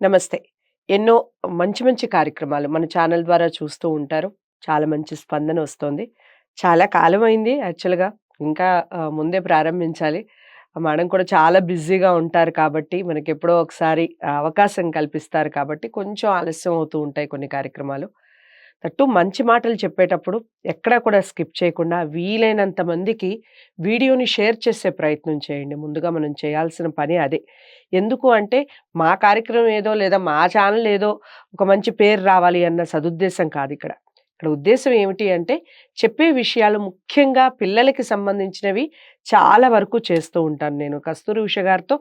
నమస్తే. ఎన్నో మంచి మంచి కార్యక్రమాలు మన ఛానల్ ద్వారా చూస్తూ ఉంటారు. చాలా మంచి స్పందన వస్తోంది. చాలా కాలమైంది యాక్చువల్‌గా. ఇంకా ముందే ప్రారంభించాలి. మేడం కూడా చాలా బిజీగా ఉంటారు కాబట్టి, మనకెప్పుడో ఒకసారి అవకాశం కల్పిస్తారు కాబట్టి, కొంచెం ఆలస్యం అవుతూ ఉంటాయి కొన్ని కార్యక్రమాలు. దట్టు మంచి మాటలు చెప్పేటప్పుడు ఎక్కడా కూడా స్కిప్ చేయకుండా వీలైనంత మందికి వీడియోని షేర్ చేసే ప్రయత్నం చేయండి. ముందుగా మనం చేయాల్సిన పని అదే. ఎందుకు అంటే మా కార్యక్రమం ఏదో లేదా మా ఛానల్ ఏదో ఒక మంచి పేరు రావాలి అన్న సదుద్దేశం కాదిక్కడ. ఇక్కడ ఉద్దేశ్యం ఏమిటి అంటే చెప్పే విషయాలు ముఖ్యంగా పిల్లలకి సంబంధించినవి చాలా వరకు చేస్తూ ఉంటాను నేను. కస్తూరి ఉష గారితో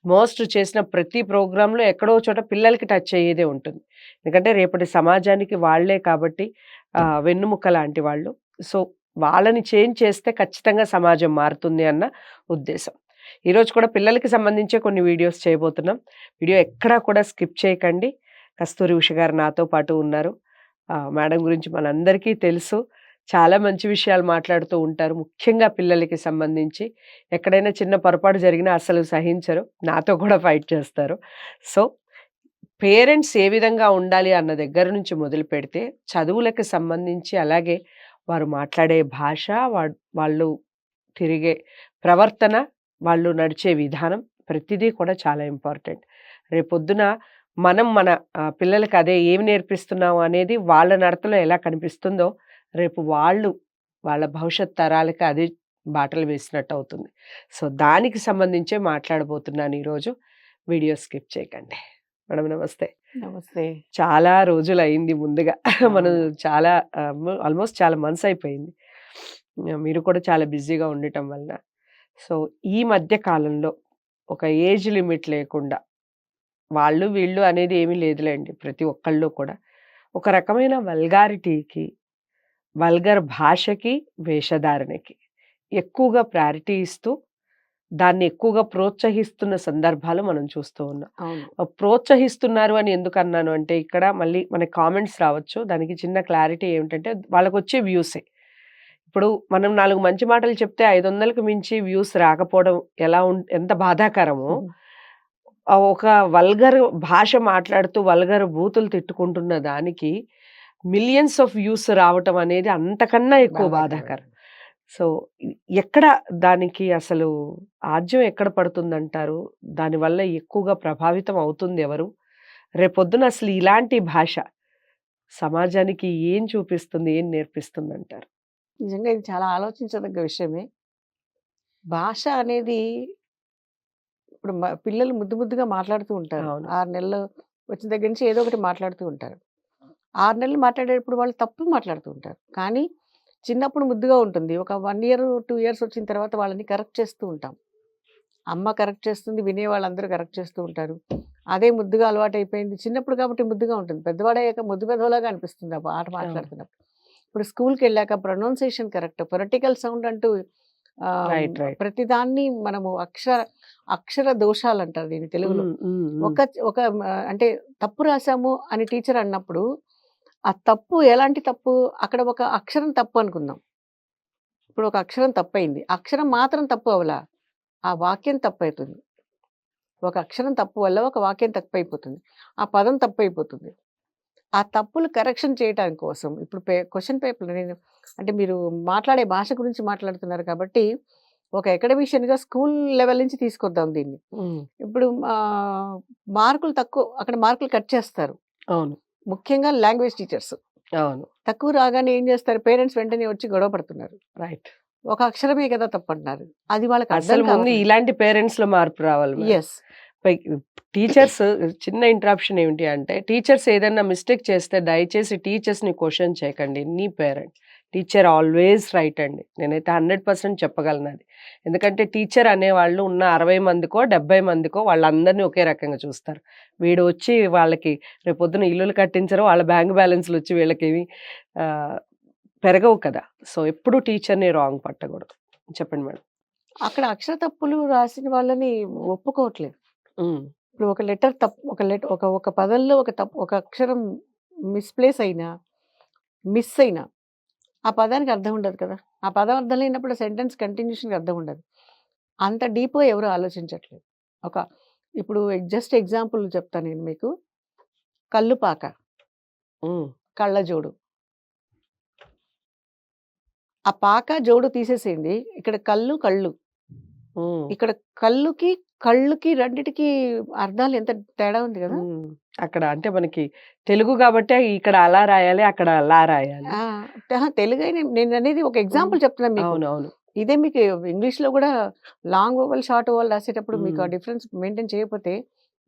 మోస్ట్ చేసిన ప్రతి ప్రోగ్రామ్‌లో ఎక్కడో చోట పిల్లలకి టచ్ అయ్యేదే ఉంటుంది. ఎందుకంటే రేపటి సమాజానికి వాళ్ళే కాబట్టి వెన్నెముక లాంటి వాళ్ళు. సో, వాళ్ళని చేంజ్ చేస్తే ఖచ్చితంగా సమాజం మారుతుంది అన్న ఉద్దేశం. ఈరోజు కూడా పిల్లలకి సంబంధించే కొన్ని వీడియోస్ చేయబోతున్నాం. వీడియో ఎక్కడా కూడా స్కిప్ చేయకండి. కస్తూరి ఉష గారు నాతో పాటు ఉన్నారు. మేడం గురించి మనందరికీ తెలుసు. చాలా మంచి విషయాలు మాట్లాడుతూ ఉంటారు. ముఖ్యంగా పిల్లలకి సంబంధించి. ఎక్కడైనా చిన్న పొరపాటు జరిగినా అస్సలు సహించరు. నాతో కూడా ఫైట్ చేస్తారు. సో, పేరెంట్స్ ఏ విధంగా ఉండాలి అన్న దగ్గర నుంచి మొదలుపెడితే, చదువులకు సంబంధించి అలాగే వారు మాట్లాడే భాష, వాళ్ళు తిరిగే ప్రవర్తన, వాళ్ళు నడిచే విధానం ప్రతిదీ కూడా చాలా ఇంపార్టెంట్. రేపొద్దున మనం మన పిల్లలకి అదే ఏమి నేర్పిస్తున్నాము అనేది వాళ్ళ నడతలో ఎలా కనిపిస్తుందో, రేపు వాళ్ళ భవిష్యత్ తరాలకి అదే బాటలు వేసినట్టు అవుతుంది. సో, దానికి సంబంధించే మాట్లాడబోతున్నాను ఈరోజు. వీడియో స్కిప్ చేయకండి. మేడం నమస్తే. నమస్తే. చాలా రోజులయింది ముందుగా. మనం అవును. చాలా ఆల్మోస్ట్ చాలా మంత్స్ అయిపోయింది. మీరు కూడా చాలా బిజీగా ఉండటం వలన. సో, ఈ మధ్య కాలంలో ఒక ఏజ్ లిమిట్ లేకుండా వాళ్ళు, వీళ్ళు అనేది ఏమీ లేదులెండి. ప్రతి ఒక్కళ్ళు కూడా ఒక రకమైన వల్గారిటీకి, వల్గర్ భాషకి, వేషధారణకి ఎక్కువగా ప్రయారిటీ ఇస్తూ దాన్ని ఎక్కువగా ప్రోత్సహిస్తున్న సందర్భాలు మనం చూస్తూ ఉన్నాం. అవును. ప్రోత్సహిస్తున్నారు అని ఎందుకన్నాను అంటే ఇక్కడ మళ్ళీ మనకి కామెంట్స్ రావచ్చు. దానికి చిన్న క్లారిటీ ఏమిటంటే వాళ్ళకొచ్చే వ్యూసే. ఇప్పుడు మనం 4 మంచి మాటలు చెప్తే 500కి మించి వ్యూస్ రాకపోవడం ఎంత బాధాకరమో, హుహు. ఒక వల్గర్ భాష మాట్లాడుతూ వల్గర్ బూతులు తిట్టుకుంటున్న దానికి మిలియన్స్ ఆఫ్ వ్యూస్ రావటం అనేది అంతకన్నా ఎక్కువ బాధాకరం. బాధాకరం. సో, ఎ ఎక్కడ దానికి అసలు ఆజ్యం ఎక్కడ పడుతుందంటారు? దానివల్ల ఎక్కువగా ప్రభావితం అవుతుంది ఎవరు? రేపొద్దున అసలు ఇలాంటి భాష సమాజానికి ఏం చూపిస్తుంది? ఏం నేర్పిస్తుందంటారు? నిజంగా ఇది చాలా ఆలోచించదగ్గ విషయమే. భాష అనేది ఇప్పుడు పిల్లలు ముద్దు ముద్దుగా మాట్లాడుతూ ఉంటారు. అవును. 6 నెలలు వచ్చిన దగ్గర నుంచి ఏదో ఒకటి మాట్లాడుతూ ఉంటారు. 6 నెలలు మాట్లాడేటప్పుడు వాళ్ళు తప్పు మాట్లాడుతూ ఉంటారు. కానీ చిన్నప్పుడు ముద్దుగా ఉంటుంది. ఒక 1 ఇయర్, 2 ఇయర్స్ వచ్చిన తర్వాత వాళ్ళని కరెక్ట్ చేస్తూ ఉంటాం. అమ్మ కరెక్ట్ చేస్తుంది. వినేవాళ్ళందరూ కరెక్ట్ చేస్తూ ఉంటారు. అదే ముద్దుగా అలవాటయిపోయింది. చిన్నప్పుడు కాబట్టి ముద్దుగా ఉంటుంది. పెద్దవాడయ్యాక ముద్దు పెదవలాగా అనిపిస్తుంది ఆ మాట అవును. మాట్లాడుతున్నప్పుడు. ఇప్పుడు స్కూల్‌కెళ్ళాక ప్రొనౌన్సియేషన్ కరెక్ట్. ఫొనెటికల్ సౌండ్ అంటూ రైట్. రైట్. ప్రతిదాన్ని మనము అక్షర దోషాలంటారు దీన్ని తెలుగులో. హ్మ్. హ్మ్. హ్మ్. ఒక ఒక అంటే తప్పు రాసాము అని టీచర్ అన్నప్పుడు, ఆ తప్పు ఎలాంటి తప్పు? అక్కడ ఒక అక్షరం తప్పు అనుకుందాం. ఇప్పుడు ఒక అక్షరం తప్పయింది. అక్షరం మాత్రం తప్పు అవ్వలా. ఆ వాక్యం తప్పయితుంది. ఒక అక్షరం తప్పు వల్ల ఒక వాక్యం తప్పయిపోతుంది. ఆ పదం తప్పయిపోతుంది. ఆ తప్పులు కరెక్షన్ చేయటానికి కోసం ఇప్పుడు క్వెషన్ పేపర్ నేను అంటే మీరు మాట్లాడే భాష గురించి మాట్లాడుతున్నారు కాబట్టి, ఒక అకాడమిషియన్‌గా స్కూల్ లెవెల్ నుంచి తీసుకొద్దాం దీన్ని. హ్మ్. ఇప్పుడు మార్కులు తక్కువ అక్కడ మార్కులు కట్ చేస్తారు. అవును. ముఖ్యంగా లాంగ్వేజ్ టీచర్స్. అవును. తక్కువ రాగానే ఏం చేస్తారు పేరెంట్స్ వెంటనే వచ్చి గొడవ పడుతున్నారు. రైట్. ఒక అక్షరమే కదా తప్పంటున్నారు. అది వాళ్ళకి అర్థం అసలు ముందు కావట్లేదు. ఇలాంటి పేరెంట్స్‌లో మార్పు రావాలి మేడం. యెస్. పై టీచర్స్ చిన్న ఇంటరప్షన్ ఏమిటి అంటే, టీచర్స్ ఏదైనా మిస్టేక్ చేస్తే దయచేసి టీచర్స్‌ని క్వెషన్ చేయకండి. Any parent. Teacher always right అండి. నేనైతే 100% చెప్పగలనది. ఎందుకంటే టీచర్ అనేవాళ్ళు ఉన్న 60 మందికో, 70 మందికో వాళ్ళందరిని ఒకే రకంగా చూస్తారు. వీడు వచ్చి వాళ్ళకి రేపొద్దున ఇల్లులు కట్టించరు. వాళ్ళ బ్యాంక్ బ్యాలెన్స్‌లొచ్చి వీళ్ళకేమి ఆహ్, పెరగవు కదా! సో, ఎప్పుడు టీచర్‌ని రాంగ్ పట్టకూడదు. చెప్పండి మేడం. అక్కడ అక్షర తప్పులు రాసిన వాళ్ళని ఒప్పుకోవట్లేదు. హ్మ్. ఇప్పుడు ఒక లెటర్ తప్పు ఒక ఒక ఒక పదంలో ఒక అక్షరం మిస్‌ప్లేస్ అయినా, మిస్ అయినా ఆ పదానికి అర్థం ఉండదు కదా! ఆ పదం అర్థం లేనప్పుడు సెంటెన్స్ కంటిన్యూషన్‌కి అర్థం ఉండదు. అంత డీప్‌గా ఎవరు ఆలోచించట్లేదు. ఒక ఇప్పుడు జస్ట్ ఎగ్జాంపుల్ చెప్తాను నేను మీకు. కళ్ళు పాక, హ్మ్. కళ్ళజోడు. ఆ పాక, జోడు తీసేసేయండి. ఇక్కడ కళ్ళు. హ్మ్. ఇక్కడ కళ్ళుకి, కళ్ళుకి రెండిటికి అర్థాలు ఎంత తేడా ఉంది గదా! హ్మ్. అక్కడ అంటే మనకి తెలుగు గాబట్టే ఇక్కడ అలా రాయాలి, అక్కడ అలా రాయాలి. ఆ! తెలుగైన నేననేది ఒక హ్మ్. ఎగ్జాంపుల్ చెప్తున్నాను మీకు. అవునవును. ఇదే మీకు ఇంగ్లీష్‌లో గూడా లాంగ్ వోవెల్, షార్ట్ వోవెల్ రాసేటప్పుడు మీకు ఆ హ్మ్. డిఫరెన్స్ మెయింటైన్ చేయకపోతే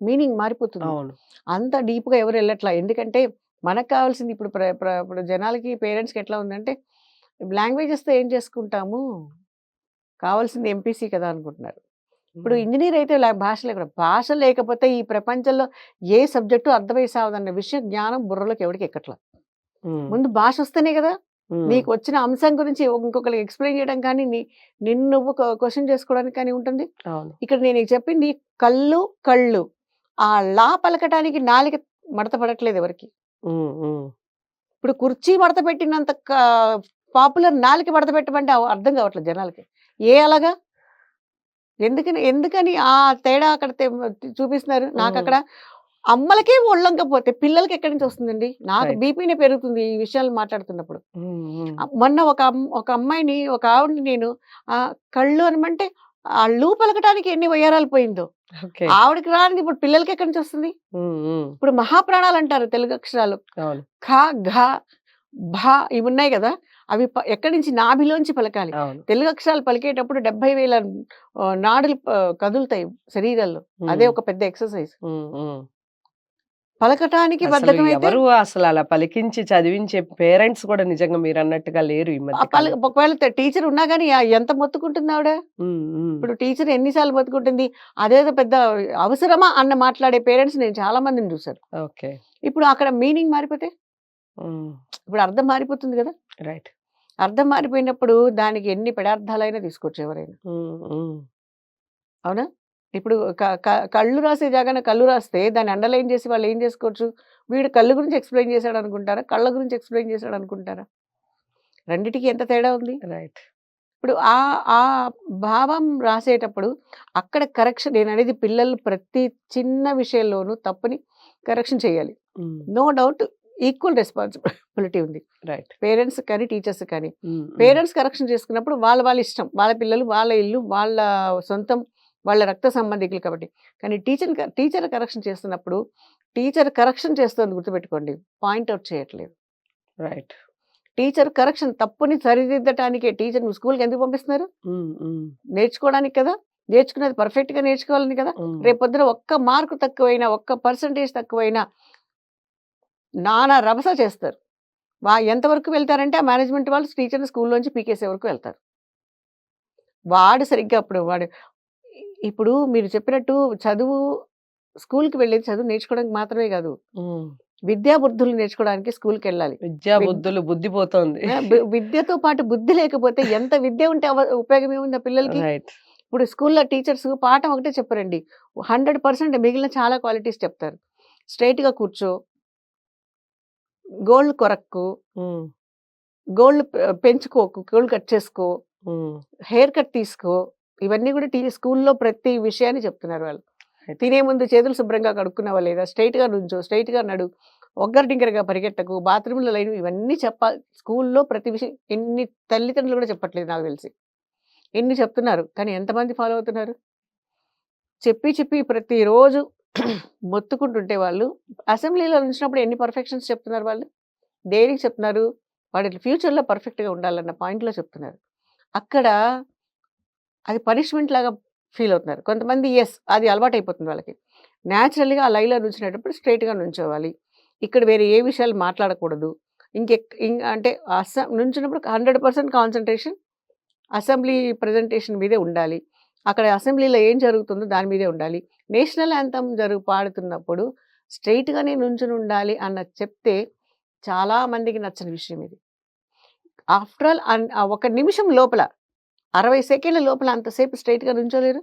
మీనింగ్ మారిపోతుంది. అవును. అంత డీప్‌గా ఎవరు ఎళ్ళట్లా. ఎందుకంటే మనకు కావాల్సింది ఇప్పుడు ప్ర ప్ర ఇప్పుడు జనాలకి, పేరెంట్స్‌కి ఎట్లా ఉందంటే లాంగ్వేజెస్‌తో ఏం చేసుకుంటాము? కావాల్సింది ఎంపీసీ కదా అనుకుంటున్నారు. ఇప్పుడు హ్మ్. ఇంజినీర్ అయితే భాష లేకుండా భాష లేకపోతే ఈ ప్రపంచంలో ఏ సబ్జెక్టు అర్థమై సావదన్న విషయం జ్ఞానం బుర్రలోకి ఎవడికి ఎక్కట్ల. హ్మ్. ముందు భాష వస్తేనే కదా! హ్మ్. నీకు వచ్చిన అంశం గురించి ఇంకొకళ్ళకి ఎక్స్‌ప్లెయిన్ చేయడం కానీ, నిన్ను నువ్వు క్వెషన్ చేసుకోవడానికి కానీ ఉంటుంది. అవును. ఇక్కడ నేను నీకు చెప్పింది కళ్ళు, కళ్ళు. ఆ లా పలకటానికి నాలుక మడత పడట్లేదు ఎవరికీ. హ్మ్. హ్మ్. ఇప్పుడు కుర్చీ మడత పెట్టినంత పాపులర్ నాలుక మడత పెట్టమంటే అర్థం కావట్లేదు జనాలకి. అలాగా? ఎందుకని ఆ తేడా అక్కడ చూపిస్తున్నారు? హ్మ్. నాకక్కడ అమ్మలకే ఒళ్ళొంకపోతే పిల్లలకి ఎక్కడి నుంచి వస్తుందండి? నాకు రైట్. బీపీనే పెరుగుతుంది ఈ విషయాలు మాట్లాడుతున్నప్పుడు. హ్మ్. హ్మ్. మొన్న ఒక అమ్మాయిని, ఒక ఆవిడని నేను కళ్ళు అనమంటే ఆ ళు పలకటానికి ఎన్ని వయ్యారాలు పోయిందో. ఓకే. ఆవిడకి రానిది ఇప్పుడు పిల్లలకి ఎక్కడి నుంచి వస్తుంది? హ్మ్. హ్మ్. ఇప్పుడు మహాప్రాణాలు అంటారు తెలుగు అక్షరాలు. అవును. ఖ, ఘ, భ ఇవున్నాయి గదా! అవి ఎక్కడి నుంచి నాభిలోంచి పలకాలి. అవును. తెలుగు అక్షరాలు పలికేటప్పుడు 70,000 నాడులు కదులుతాయి శరీరాల్లో. అదే హ్మ్. ఒక పెద్ద ఎక్సర్‌సైజ్. హ్మ్. హ్మ్. పలకటానికి అసలు బద్ధకమైతే ఎవరు అసలలా పలికించి చదివించే పేరెంట్స్ గూడా నిజంగా మీరన్నట్టుగా లేరు ఈ మధ్య కాలం. ఒకవేళ టీచర్ ఉన్నా గాని ఎంత మొత్తుకుంటుందావిడ? హ్మ్. హ్మ్. ఇప్పుడు టీచర్ ఎన్ని సార్లు మొత్తుకుంటుంది. అదేదో పెద్ద అవసరమా అన్న మాట్లాడే పేరెంట్స్ నేను చాలా మందిని చూసాను. ఓకే. ఇప్పుడు అక్కడ మీనింగ్ మారిపోతే? హ్మ్. ఇప్పుడు అర్థం మారిపోతుంది గదా! రైట్. అర్థం మారిపోయినప్పుడు దానికి ఎన్ని పెడార్థాలైనా తీసుకోవచ్చు ఎవరైనా. హ్మ్. హ్మ్. అవునా? ఇప్పుడు క క కళ్ళు రాసే జాగాన కళ్ళు రాస్తే దాన్ని అండర్‌లైన్ చేసి వాళ్ళు ఏం చేసుకోవచ్చు? వీడు కళ్ళు గురించి ఎక్స్‌ప్లెయిన్ చేసాడనుకుంటారా? కళ్ళ గురించి ఎక్స్‌ప్లెయిన్ చేసాడనుకుంటారా? రెండిటికి ఎంత తేడా ఉంది? రైట్. ఇప్పుడు ఆ భావం రాసేటప్పుడు అక్కడ కరెక్షన్ నేననేది పిల్లలు ప్రతి చిన్న విషయంలోనూ తప్పుని కరెక్షన్ చేయాలి. హ్మ్. నో డౌట్ ఈక్వల్ రెస్పాన్సిబిలిటీ ఉంది. రైట్. పేరెంట్స్ కానీ, టీచర్స్ కానీ. హ్మ్. హ్మ్. పేరెంట్స్ కరెక్షన్ చేసుకున్నప్పుడు వాళ్ళ వాళ్ళ ఇష్టం. వాళ్ళ పిల్లలు, వాళ్ళ ఇల్లు, వాళ్ళ సొంతం, వాళ్ళ రక్త సంబంధికులు కాబట్టి. కానీ టీచర్ కరెక్షన్ చేస్తున్నప్పుడు టీచర్ కరెక్షన్ చేస్తోంది గుర్తుపెట్టుకోండి. పాయింట్ ఔట్ చేయట్లేదు. రైట్. టీచర్ కరెక్షన్ తప్పుని సరిదిద్దటానికే నువ్వు స్కూలుకి ఎందుకు పంపిస్తున్నారు? హ్మ్. హ్మ్. నేర్చుకోవడానికి కదా! నేర్చుకున్నది పర్ఫెక్ట్‌గా నేర్చుకోవాలని కదా! హ్మ్. రేపొద్దున ఒక్క మార్క్ తక్కువైనా, ఒక్క పర్సెంటేజ్ తక్కువైనా నానా రభస చేస్తారు. ఎంతవరకు వెళ్తారంటే ఆ మేనేజ్‌మెంట్ వాళ్ళు టీచర్‌ని స్కూల్‌లోంచి పీకేసే వరకు వెళ్తారు. వాడు సరిగ్గా అప్పుడు వాడు ఇప్పుడు మీరు చెప్పినట్టు చదువు స్కూల్‌కి వెళ్ళేది చదువు నేర్చుకోవడానికి మాత్రమే గాదు. హ్మ్. విద్యా బుద్ధులు నేర్చుకోవడానికి స్కూల్‌కెళ్ళాలి. విద్యా విద్ బుద్ధులు బుద్ధి పోతోంది. విద్యతో పాటు బుద్ధి లేకపోతే ఎంత విద్య ఉంటే ఉపయోగం ఏముంది ఆ పిల్లలకి? రైట్. ఇప్పుడు స్కూల్‌లో టీచర్స్ పాఠం ఒకటే చెప్పరండి. 100% మిగిలిన చాలా క్వాలిటీస్ చెప్తారు. స్ట్రెయిట్‌గా కూర్చో, గోళ్ళు కొరక్కు, హ్మ్. గోళ్ళు పెంచుకోకు, గోళ్ళు కట్ చేసుకో, హ్మ్. హెయిర్ కట్ తీసుకో. ఇవన్నీ కూడా స్కూల్‌లో ప్రతి విషయాన్ని చెప్తున్నారు వాళ్ళు. రైట్. తినే ముందు చేతులు శుభ్రంగా కడుక్కున్నావా లేదా? స్ట్రెయిట్‌గా నుంచో, స్ట్రెయిట్‌గా నడు. ఒగ్గరు టింకరగా పరిగెత్తకు. బాత్రూమ్‌లో లైన్ ఇవన్నీ చెప్పాలి. స్కూల్‌లో ప్రతి విషయం ఎన్ని తల్లిదండ్రులు కూడా చెప్పట్లేదు నాకు తెలిసి. ఎన్ని చెప్తున్నారు. కానీ ఎంతమంది ఫాలో అవుతున్నారు? చెప్పి ప్రతిరోజు మొత్తుకుంటుంటే వాళ్ళు అసెంబ్లీలో నుంచినప్పుడు ఎన్ని పర్ఫెక్షన్స్ చెప్తున్నారు వాళ్ళు? దేనికి చెప్తున్నారు? వాడు ఫ్యూచర్‌లో పర్ఫెక్ట్‌గా ఉండాలన్న పాయింట్‌లో చెప్తున్నారు. అక్కడ అది పనిష్మెంట్ లాగా ఫీల్ అవుతున్నారు. కొంతమంది అది అలవాటైపోతుంది వాళ్ళకి. నేచురల్‌గా ఆ లైన్‌లో నుంచునేటప్పుడు స్ట్రెయిట్‌గా నుంచోవాలి. ఇక్కడ వేరే ఏ విషయాలు మాట్లాడకూడదు. అంటే నుంచున్నప్పుడు 100% కాన్సంట్రేషన్ అసెంబ్లీ ప్రెజెంటేషన్ మీదే ఉండాలి. అక్కడ అసెంబ్లీలో ఏం జరుగుతుందో దాని మీదే ఉండాలి. నేషనల్ యాంథమ్ పాడుతున్నప్పుడు స్ట్రెయిట్‌గానే నుంచునుండాలి చెప్తే చాలా మందికి నచ్చని విషయం ఇది. ఆఫ్టర్ ఆల్ ఒక నిమిషం లోపల 60 సెకండ్ల లోపల అంతసేపు స్ట్రెయిట్‌గా నుంచోలేరు.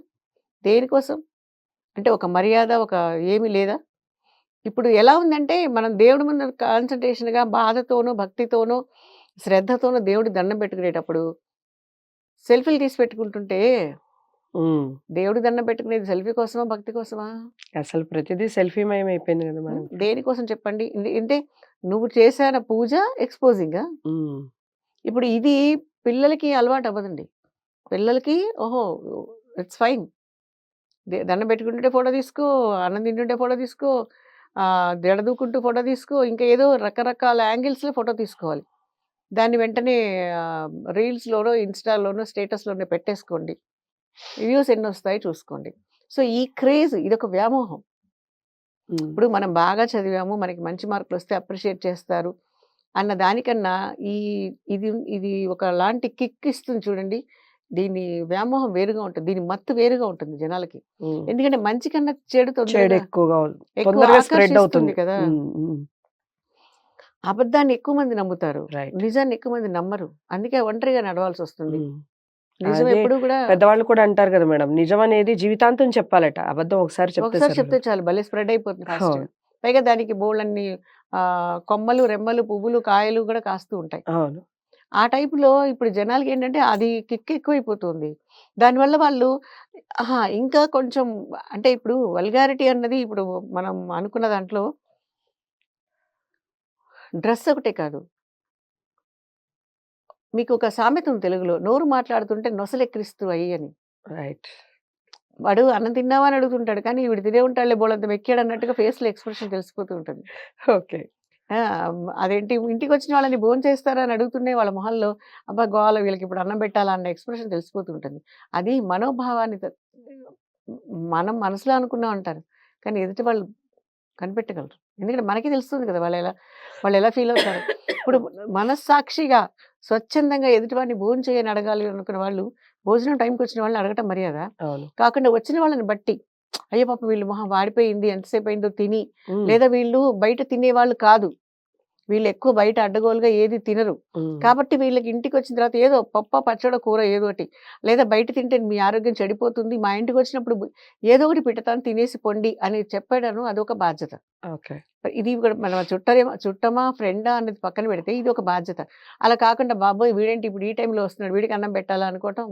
దేనికోసం? అంటే ఒక మర్యాద ఏమీ లేదా? ఇప్పుడు ఎలా ఉందంటే మనం దేవుడి ముందు కాన్సంట్రేషన్‌గా బాధతోనో, భక్తితోనో, శ్రద్ధతోనో దేవుడికి దండం పెట్టుకునేటప్పుడు సెల్ఫీలు తీసి పెట్టుకుంటుంటే హ్మ్. దేవుడికి దండం పెట్టుకునేది సెల్ఫీ కోసమా? భక్తి కోసమా? అసలు ప్రతిదీ సెల్ఫీమయం అయిపోయింది గదా మేడం ఇప్పుడు. దేనికోసం చెప్పండి? అంటే నువ్వు చేశాన పూజ ఎక్స్‌పోజింగా? హ్మ్. ఇప్పుడు ఇది పిల్లలకి అలవాటు అవ్వదండి. పిల్లలకి ఓహో! It's fine. దండం పెట్టుకుంటుంటే ఫోటో తీసుకో, అన్నం తింటుంటే ఫోటో తీసుకో, జడ దూకుంటూ ఫోటో తీసుకో, ఇంకా ఏదో రకరకాల యాంగిల్స్‌లో ఫోటో తీసుకోవాలి. దాన్ని వెంటనే రీల్స్‌లోనో, ఇన్‌స్టాలోనో, స్టేటస్‌లోనో పెట్టేసుకోండి. వ్యూస్ ఎన్నొస్తాయో చూసుకోండి. సో, ఈ క్రేజ్ ఇదొక వ్యామోహం. హ్మ్. ఇప్పుడు మనం బాగా చదివాము, మనకి మంచి మార్కులొస్తే అప్రిషియేట్ చేస్తారు అన్న దానికన్నా ఈ ఇది ఇది ఒకలాంటి కిక్ ఇస్తుంది చూడండి. దీని వ్యామోహం వేరుగా ఉంటుంది. దీని మత్తు వేరుగా ఉంటుంది జనాలకి. హ్మ్. ఎందుకంటే మంచి కన్నా చెడు చెడు తొందరగా ఎక్కువగా ఎక్కువ తొందరగా స్ప్రెడ్ ఆకర్షిస్తుంది అవుతుంది. కదా! హ్మ్. హ్మ్. అబద్ధాన్ని ఎక్కువ మంది నమ్ముతారు. రైట్. నిజాన్ని ఎక్కువ మంది నమ్మరు. అందుకే ఒంటరిగా నడవాల్సొస్తుంది. హ్మ్. నిజం అదే ఎప్పుడూ కూడా పెద్దవాళ్ళు కూడా అంటారు గదా మేడం. నిజమనేది జీవితాంతం చెప్పాలట. అబద్ధం ఒకసారి చెప్తే ఒకసారి చెప్తే సరిపోదు. చాలు భలే స్ప్రెడ్ అయిపోతుంది ఫాస్ట్‌గా. అవును. పైగా దానికి బోలెడన్ని కొమ్మలు, రెమ్మలు, పువ్వులు, కాయలు కూడా కాస్తూ ఉంటాయి. అవును. ఆ టైపులో ఇప్పుడు జనాలకేంటంటే అది కిక్ ఎక్కువైపోతుంది. దానివల్ల వాళ్ళు ఇంకా కొంచెం అంటే ఇప్పుడు వల్గారిటీ అన్నది ఇప్పుడు మనం అనుకున్న దాంట్లో డ్రెస్ ఒకటే కాదు. మీకొక సామెత ఉంది తెలుగులో. నోరు మాట్లాడుతుంటే నొసలెక్కిరిస్తు అయ్యి అని. రైట్. వాడు అన్నం తిన్నావా అని అడుగుతుంటాడు. కానీ వీడు తినే ఉంటాడులే బోలెడంత మెక్కాడన్నట్టుగా ఫేస్‌లో ఎక్స్‌ప్రెషన్ తెలిసిపోతూ ఉంటుంది. ఓకే. ఆ! అదేంటి ఇంటికొచ్చిన వాళ్ళని భోంచేస్తారా అని అడుగుతూనే వాళ్ళ మొహంలో అబ్బా! గోల వీళ్ళకిప్పుడు అన్నం పెట్టాలా అన్న ఎక్స్‌ప్రెషన్ తెలిసిపోతూ ఉంటుంది. అది మనోభావాన్ని మనం మనసులో అనుకున్నాం అంటారు. కానీ ఎదుటి వాళ్ళు కనిపెట్టగలరు. ఎందుకంటే మనకే తెలుస్తుంది కదా! వాళ్ళెలా ఫీల్ అవుతారో. ఇప్పుడు మనస్సాక్షిగా, స్వచ్ఛందంగా ఎదుటివాడిని భోంచేయని అడగాలి అనుకున్న వాళ్ళు, భోజనం టైంకొచ్చిన వాళ్ళని అడగటం మర్యాద. అవును. కాకుండా వచ్చిన వాళ్ళని బట్టి, అయ్యో! పాపం వీళ్ళు మొహం వాడిపోయింది ఎంతసేపయిందో తిని, హ్మ్. లేదా వీళ్ళు బయట తినేవాళ్ళు కాదు. వీళ్ళెక్కువ బయట అడ్డగోలుగా ఏది తినరు. హ్మ్. కాబట్టి వీళ్ళకి ఇంటికొచ్చిన తర్వాత ఏదో పప్పో, పచ్చడో, కూర ఏదోటి. లేదా బయట తింటే మీ ఆరోగ్యం చెడిపోతుంది. మా ఇంటికొచ్చినప్పుడు ఏదో ఒకటి పెడతాను తినేసి పొండి అని చెప్పడను అదొక బాధ్యత. ఓకే. ఇది కూడా మన చుట్టమా, ఫ్రెండా అన్నది పక్కన పెడితే ఇదొక బాధ్యత. అలా కాకుండా బాబోయ్! వీడేంటి ఇప్పుడు ఈ టైంలో వస్తున్నాడు. వీడికి అన్నం పెట్టాలా అనుకోవటం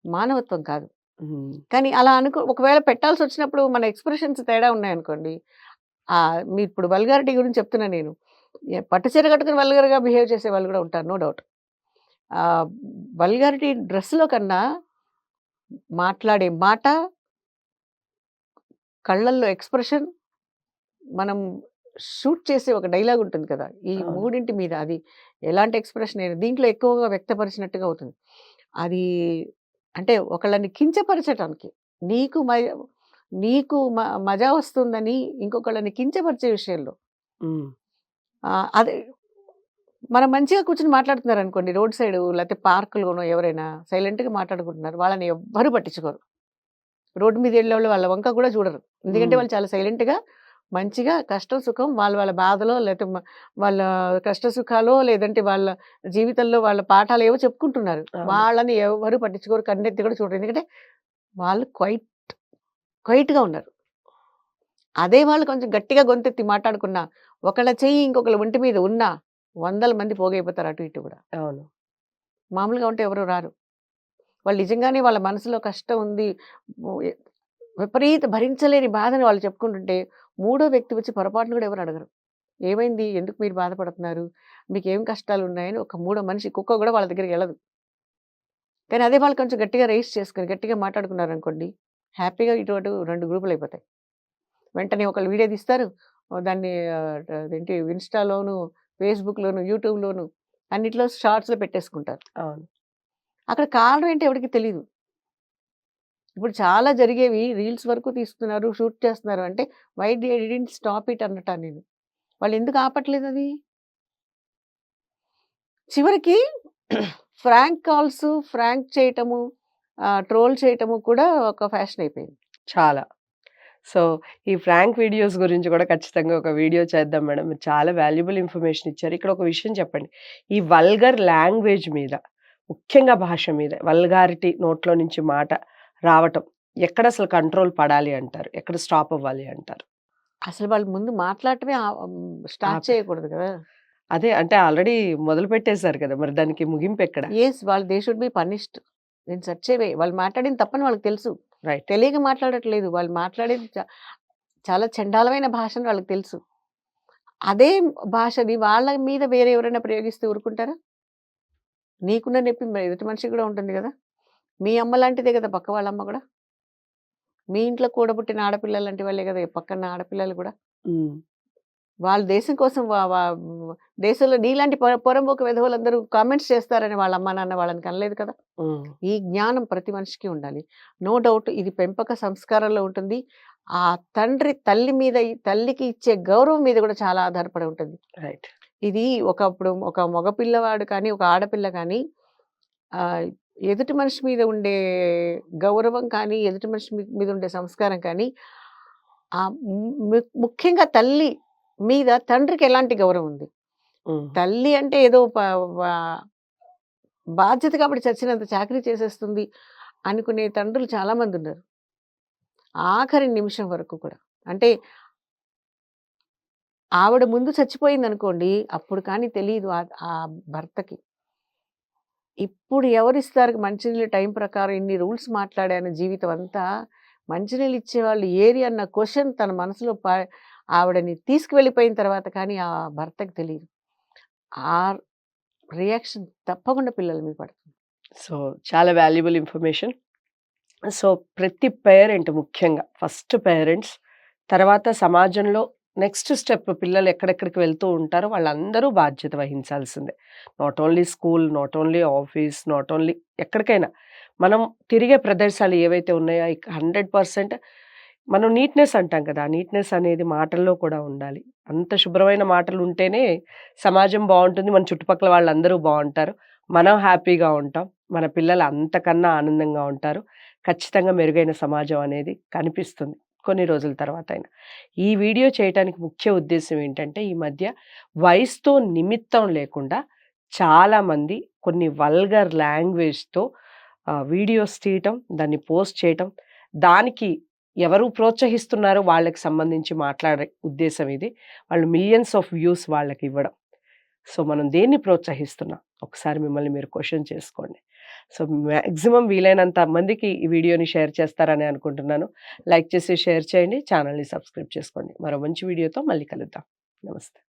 మానవత్వం కాదు. హ్మ్. కానీ అలా ఒకవేళ పెట్టాల్సొచ్చినప్పుడు మన ఎక్స్‌ప్రెషన్స్ తేడా ఉన్నాయనుకోండి. ఇప్పుడు వల్గారిటీ గురించి చెప్తున్నా నేను. పట్టు చీర కట్టుకొని వల్గర్‌గా బిహేవ్ చేసేవాళ్ళు గూడా ఉంటారు. No doubt. ఆహ్, వల్గారిటీ డ్రెస్‌లో కన్నా మాట్లాడే మాట, కళ్ళల్లో ఎక్స్‌ప్రెషన్, మనం షూట్ చేసే ఒక డైలాగ్ ఉంటుంది కదా! ఈ అవును. మూడింటి మీద అది ఎలాంటి ఎక్స్‌ప్రెషన్ అయినా దీంట్లో ఎక్కువగా వ్యక్తపరిచినట్టుగా అవుతుంది. అది అంటే ఒకళ్ళని కించపరచటానికి నీకు మ నీకు మజా వస్తుందని ఇంకొకళ్ళని కించపరిచే విషయంలో హ్మ్. అదే మనం మంచిగా కూర్చొని మాట్లాడుతున్నారనుకోండి రోడ్ సైడు లేతే పార్క్‌లోనో ఎవరైనా సైలెంట్‌గా మాట్లాడుకుంటున్నారు. వాళ్ళని ఎవ్వరు పట్టించుకోరు. రోడ్డు మీద ఎళ్ళేవాళ్ళు వాళ్ళ వంక కూడా చూడరు. ఎందుకంటే హ్మ్. వాళ్ళు చాలా సైలెంట్‌గా మంచిగా కష్టం, సుఖం వాళ్ళ బాధలో లేతే వాళ్ళ కష్ట సుఖాలో లేదంటే వాళ్ళ జీవితంలో వాళ్ళ పాఠాలేవో చెప్పుకుంటున్నారు. అవును. వాళ్ళని ఎవ్వరు పట్టించుకోరు. కన్నెత్తి కూడా చూడరు. ఎందుకంటే వాళ్ళు క్వైట్‌గా ఉన్నారు. అదే వాళ్ళు కొంచెం గట్టిగా గొంతెత్తి మాట్లాడుకున్నా, ఒకళ్ళ చెయ్యి ఇంకొకళ్ళ ఒంటి మీద ఉన్నా, వందల మంది పోగైపోతారు అటు ఇటు గూడా. అవును. మామూలుగా ఉంటే ఎవరు రారు. వాళ్ళు నిజంగానే వాళ్ళ మనసులో కష్టం ఉంది. ఓ ఎ భరించలేని బాధని వాళ్ళు చెప్పుకుంటుంటే, మూడో వ్యక్తి వచ్చి పొరపాటున కూడా ఎవరు అడగరు. ఏమైంది? ఎందుకు మీరు బాధపడుతున్నారు? మీకేం కష్టాలున్నాయని ఒక మూడో మనిషి కుక్క గూడా వాళ్ళ దగ్గరికెళ్ళదు. కానీ అదే వాళ్ళు కొంచెం గట్టిగా రైజ్ చేసుకొని, గట్టిగా మాట్లాడుకున్నారనుకోండి, హ్యాపీగా ఇటు అటు 2 గ్రూపులయిపోతాయి. వెంటనే ఒకళ్ళు వీడియో తీస్తారు. దాన్ని అదేంటి ఇన్‌స్టాలోను, ఫేస్‌బుక్‌లోను, యూట్యూబ్‌లోను అన్నిట్లో షార్ట్స్‌లో పెట్టేసుకుంటారు. అవును. అక్కడ కారణం ఏంటో ఎవడికి తెలీదు. ఇప్పుడు చాలా జరిగేవి రీల్స్ వరకు తీస్తున్నారు, షూట్ చేస్తున్నారు అంటే why they didn't stop it అనట నేను. వాళ్ళెందుకు ఆపట్లేదది? చివరికి ఫ్రాంక్ కాల్స్, ఫ్రాంక్ చేయటము, ట్రోల్ చేయటము కూడా ఒక ఫ్యాషన్ అయిపోయింది. చాలా. సో, ఈ ఫ్రాంక్ వీడియోస్ గురించి గూడా ఖచ్చితంగా ఒక వీడియో చేద్దాం మేడం. మీరు చాలా వాల్యుబుల్ ఇన్ఫర్మేషన్ ఇచ్చారు. ఇక్కడ ఒక విషయం చెప్పండి. ఈ వల్గర్ లాంగ్వేజ్ మీద, ముఖ్యంగా భాష మీద వల్గారిటీ నోట్లో నుంచి మాట రావటం ఎక్కడసలు కంట్రోల్ పడాలి అంటారు? ఎక్కడ స్టాప్ అవ్వాలి అంటారు? అసలు వాళ్ళు ముందు మాట్లాడటమే స్టార్ట్ ఆపే చేయకూడదు కదా! అదే అంటే ఆల్రెడీ మొదలుపెట్టేసారు కదా! మరి దానికి ముగింపెక్కడ? They should be punished. నేను సెర్చ్ చేయవే. వాళ్ళు మాట్లాడింది తప్పని వాళ్ళకి తెలుసు. రైట్. తెలియక మాట్లాడట్లేదు. వాళ్ళు మాట్లాడేది చాలా చండాలమైన భాష అని వాళ్ళకి తెలుసు. అదే భాషని వాళ్ళ మీద వేరే ఎవరైనా ప్రయోగిస్తే ఊరుకుంటారా? నీకున్న నొప్పి మరి ఎదుటి మనిషికి కూడా ఉంటుంది గదా! మీ అమ్మ లాంటిదే గదా! పక్క వాళ్ళ అమ్మ గూడా. మీ ఇంట్లో కూడబుట్టిన ఆడపిల్లలు లాంటి వాళ్ళే గదా! పక్కన ఆడపిల్లలు గూడా. హ్మ్. వాళ్ళు దేశం కోసం వా వా దేశంలో నీలాంటి పొరంబోకు వెధవలందరూ కామెంట్స్ చేస్తారని వాళ్ళ అమ్మా, నాన్న వాళ్ళని కనలేదు కదా! హ్మ్. ఈ జ్ఞానం ప్రతి మనిషికి ఉండాలి. నో డౌట్ ఇది పెంపక సంస్కారంలో ఉంటుంది. ఆ తండ్రి తల్లి మీద తల్లికి ఇచ్చే గౌరవం మీద కూడా చాలా ఆధారపడి ఉంటుంది. రైట్. ఇది ఒకప్పుడు ఒక మగ పిల్లవాడు కానీ, ఒక ఆడపిల్ల కానీ ఆహ్, ఎదుటి మనిషి మీద ఉండే గౌరవం కానీ, ఎదుటి మనిషి మీద ఉండే సంస్కారం కానీ, ముఖ్యంగా తల్లి మీద తండ్రికి ఎలాంటి గౌరవం ఉంది. హ్మ్. తల్లి అంటే ఏదో వ బాధ్యత కాబట్టి చచ్చినంత చాకిరీ చేసేస్తుంది అనుకునే తండ్రులు చాలామందున్నారు. ఆఖరి నిమిషం వరకు కూడా. అంటే ఆవిడ ముందు చచ్చిపోయిందనుకోండి, అప్పుడు కానీ తెలీదు ఆ భర్తకి. ఇప్పుడు ఎవరిస్తారు మంచినీళ్ళు టైం ప్రకారం ఇన్ని రూల్స్ మాట్లాడాను జీవితం అంతా. మంచినీళ్ళు ఇచ్చేవాళ్ళు ఏరి అన్న క్వెషన్ తన మనసులో ఆవిడని తీసుకువెళ్ళిపోయిన తర్వాత కానీ ఆ భర్తకి తెలీదు. ఆ రియాక్షన్ తప్పకుండా పిల్లల మీద పడుతుంది. సో, చాలా వాల్యుబుల్ ఇన్ఫర్మేషన్. సో, ప్రతి పేరెంట్ ముఖ్యంగా ఫస్ట్ పేరెంట్స్, తర్వాత సమాజంలో నెక్స్ట్ స్టెప్ పిల్లలు ఎక్కడెక్కడికి వెళ్తూ ఉంటారో వాళ్ళందరూ బాధ్యత వహించాల్సిందే. Not only school, not only office, not only ఎక్కడికైనా. మనం తిరిగే ప్రదేశాలు ఏవైతే ఉన్నాయో 100% మనం నీట్‌నెస్ అంటాం కదా! నీట్‌నెస్ అనేది మాటల్లో కూడా ఉండాలి. అంత శుభ్రమైన మాటలు ఉంటేనే సమాజం బావుంటుంది. మన చుట్టుపక్కల వాళ్ళందరూ బావుంటారు. మనం హ్యాపీగా ఉంటాం. మన పిల్లలు అంతకన్నా ఆనందంగా ఉంటారు. ఖచ్చితంగా మెరుగైన సమాజం అనేది కనిపిస్తుంది. కొన్ని రోజుల తర్వాతైనా. ఈ వీడియో చేయటానికి ముఖ్య ఉద్దేశ్యం ఏంటంటే, ఈ మధ్య వయసుతో నిమిత్తం లేకుండా చాలామంది కొన్ని వల్గర్ లాంగ్వేజ్‌తో వీడియోస్ తీయటం, దాన్ని పోస్ట్ చేయటం, దానికి ఎవరు ప్రోత్సహిస్తున్నారో వాళ్ళకి సంబంధించి మాట్లాడే ఉద్దేశ్యం ఇది. వాళ్ళు మిలియన్స్ ఆఫ్ వ్యూస్ వాళ్ళకివ్వడం. సో, మనం దేన్ని ప్రోత్సహిస్తున్నాం? ఒకసారి మిమ్మల్ని మీరు క్వెషన్ చేసుకోండి. సో, మాక్సిమం వీలైనంత మందికి ఈ వీడియోని షేర్ చేస్తారని అనుకుంటున్నాను. లైక్ చేసి షేర్ చేయండి. ఛానెల్‌ని సబ్స్క్రైబ్ చేసుకోండి. మరో మంచి వీడియోతో మళ్ళీ కలుద్దాం. నమస్తే.